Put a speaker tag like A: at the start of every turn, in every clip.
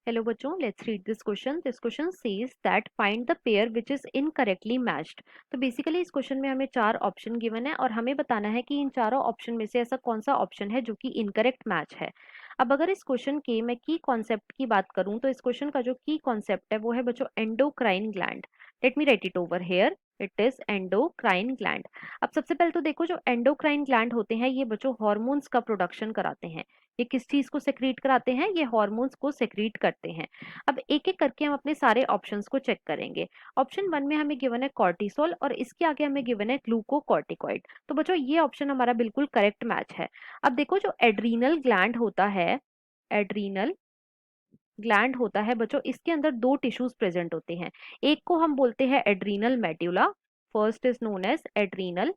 A: Hello बच्चों, let's read this question. This question says that find the pair which is incorrectly matched. तो basically इस question में हमें चार ऑप्शन गिवन है और हमें बताना है कि इन चारों ऑप्शन में से ऐसा कौन सा ऑप्शन है जो कि इनकरेक्ट मैच है। अब अगर इस क्वेश्चन के मैं की कॉन्सेप्ट की बात करूं तो इस क्वेश्चन का जो की कॉन्सेप्ट है वो है बच्चों endocrine gland. Let me right it over here. It is endocrine gland. अब सबसे पहले तो देखो, जो एंडोक्राइन ग्लैंड होते हैं ये बच्चों हॉर्मोन्स का प्रोडक्शन कराते हैं। ये किस चीज को सेक्रीट कराते हैं? ये हॉर्मोन्स को सेक्रीट करते हैं। अब एक एक करके हम अपने सारे ऑप्शंस को चेक करेंगे। ऑप्शन वन में हमें गिवन है कॉर्टिसोल और इसके आगे हमें गिवन है ग्लूकोकॉर्टिकॉइड। तो बच्चों ये ऑप्शन हमारा बिल्कुल करेक्ट मैच है। अब देखो, जो एड्रीनल ग्लैंड होता है, एड्रीनल ग्लैंड होता है बच्चों, इसके अंदर दो टिश्यूज प्रेजेंट होते हैं। एक को हम बोलते हैं adrenal medulla. First is known as adrenal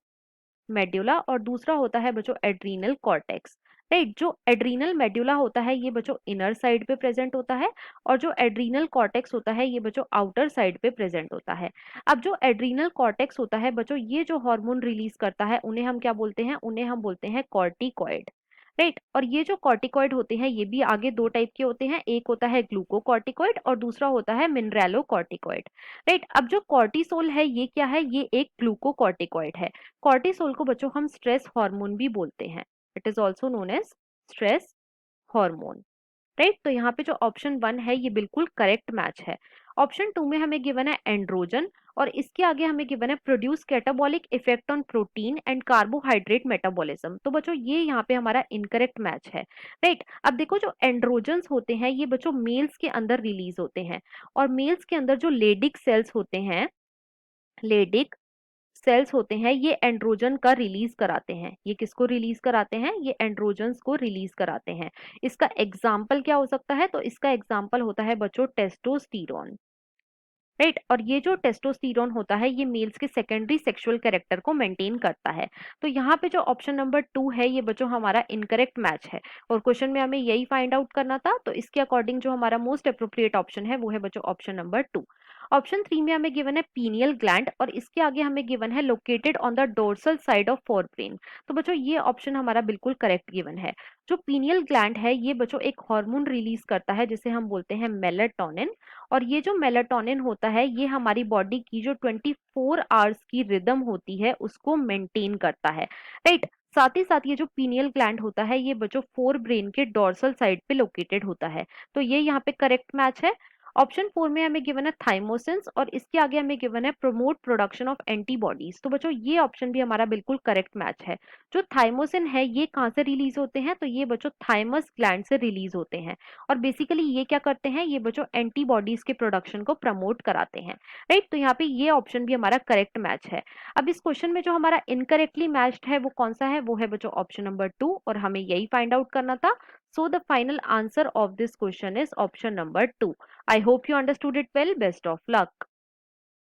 A: medulla और दूसरा होता है बच्चों एड्रीनल कॉर्टेक्स। राइट, जो एड्रीनल मेड्यूला होता है ये बच्चों इनर साइड पे प्रेजेंट होता है और जो एड्रीनल कॉर्टेक्स होता है ये बच्चों आउटर साइड पे प्रेजेंट होता है। अब जो एड्रीनल कॉर्टेक्स होता है बच्चों, ये जो हार्मोन रिलीज करता है उन्हें हम क्या बोलते हैं? उन्हें हम बोलते हैं कॉर्टिकॉइड। राइट, और ये जो कॉर्टिकॉइड होते हैं ये भी आगे दो टाइप के होते हैं। एक होता है ग्लूकोकॉर्टिकॉइड और दूसरा होता है मिनरलोकॉर्टिकॉइड। राइट, अब जो कॉर्टिसोल है ये क्या है? ये एक ग्लूकोकॉर्टिकॉइड है। कॉर्टिसोल को बच्चों हम स्ट्रेस हार्मोन भी बोलते हैं। It is also known as stress hormone. Right, तो यहाँ पे जो ऑप्शन वन है ये बिल्कुल करेक्ट मैच है। ऑप्शन टू में हमें गिवन है एंड्रोजन और इसके आगे हमें गिवन है produce catabolic effect on protein and carbohydrate metabolism. तो बच्चों ये यहाँ पे हमारा इनकरेक्ट मैच है। राइट, अब देखो, जो एंड्रोजन्स होते हैं ये बच्चों मेल्स के अंदर रिलीज होते हैं और मेल्स के अंदर जो लेडिक सेल्स होते हैं, लेडिक सेल्स होते हैं, ये एंड्रोजन का रिलीज कराते हैं। ये किसको रिलीज कराते हैं? ये एंड्रोजन्स को रिलीज कराते हैं। इसका एग्जाम्पल क्या हो सकता है? तो इसका एग्जाम्पल होता है बच्चों टेस्टोस्टेरोन। राइट, और ये जो टेस्टोस्टेरोन होता है ये मेल्स के सेकेंडरी सेक्सुअल कैरेक्टर को मेंटेन करता है। तो यहाँ पे जो ऑप्शन नंबर टू है ये बच्चों हमारा इनकरेक्ट मैच है और क्वेश्चन में हमें यही फाइंड आउट करना था। तो इसके अकॉर्डिंग जो हमारा मोस्ट अप्रोप्रिएट ऑप्शन है वो है बच्चों option number two. Option three में हमें गिवन है पीनियल ग्लैंड और इसके आगे हमें गिवन है located on the dorsal side of forebrain. तो बच्चों ये ऑप्शन हमारा बिल्कुल करेक्ट गिवन है। जो पीनियल ग्लैंड है ये बच्चों एक हार्मोन रिलीज करता है जिसे हम बोलते हैं मेलेटोनिन और ये जो मेलाटोनिन होता है ये हमारी बॉडी की जो 24 आवर्स की रिदम होती है उसको मेंटेन करता है। राइट, साथ ही साथ ये जो पीनियल ग्लैंड होता है ये बच्चों फोर ब्रेन के डोर्सल साइड पे लोकेटेड होता है। तो ये यहाँ पे करेक्ट मैच है। ऑप्शन फोर में हमें गिवन है थाइमोसिन्स और इसके आगे हमें गिवन है प्रमोट प्रोडक्शन ऑफ एंटीबॉडीज। तो बच्चों ये ऑप्शन भी हमारा बिल्कुल करेक्ट मैच है। जो थाइमोसिन है ये कहाँ से रिलीज होते हैं? तो ये बच्चों थाइमस ग्लैंड से रिलीज होते हैं और बेसिकली ये क्या करते हैं? ये बच्चों एंटीबॉडीज के प्रोडक्शन को प्रमोट कराते हैं। राइट, तो यहाँ पे ये ऑप्शन भी हमारा करेक्ट मैच है। अब इस क्वेश्चन में जो हमारा इनकरेक्टली मैच्ड है वो कौन सा है? वो है बच्चों ऑप्शन नंबर टू और हमें यही फाइंड आउट करना था। So the final answer of this question is option number 2. I hope you understood it well. Best of luck.